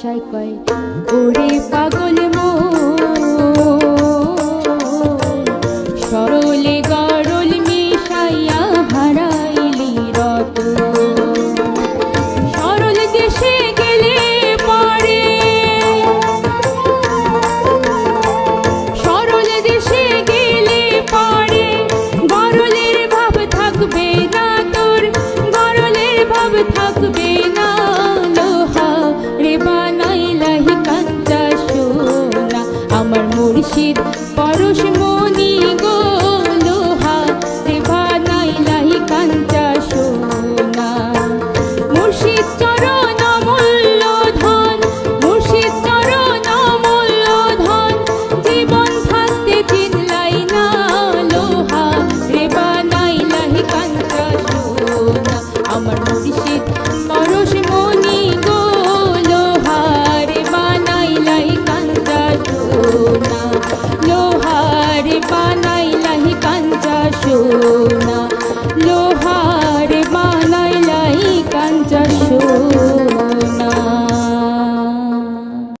ভাষায় কয় ওরে পাগল মন, সরলে গরল মিশাইয়া হারাইলি রতন। সরল দেশে গেলে পরে, সরল দেশে গেলে পরে গরলের ভাব থাকবে না তোর, গরলের ভাব থাকবে না। লোহা রে বানাইলাহি কাঞ্চা সোনা, আমার মুর্শিদ পরশ মনি গো। লোহা রে বানাইলাহি কাঞ্চা সোনা। মুর্শিদ চরণ অমূল্য ধন, মুর্শিদ চরণ অমূল্য ধন, জীবন থাকতে চিনলাই না। লোহা রে বানাইলাহি কাঞ্চা সোনা, আমার মুর্শিদ পরশ মনি গো। লোহা রে বানাইলাহি কাঞ্চা সোনা, লোহা রে বানাই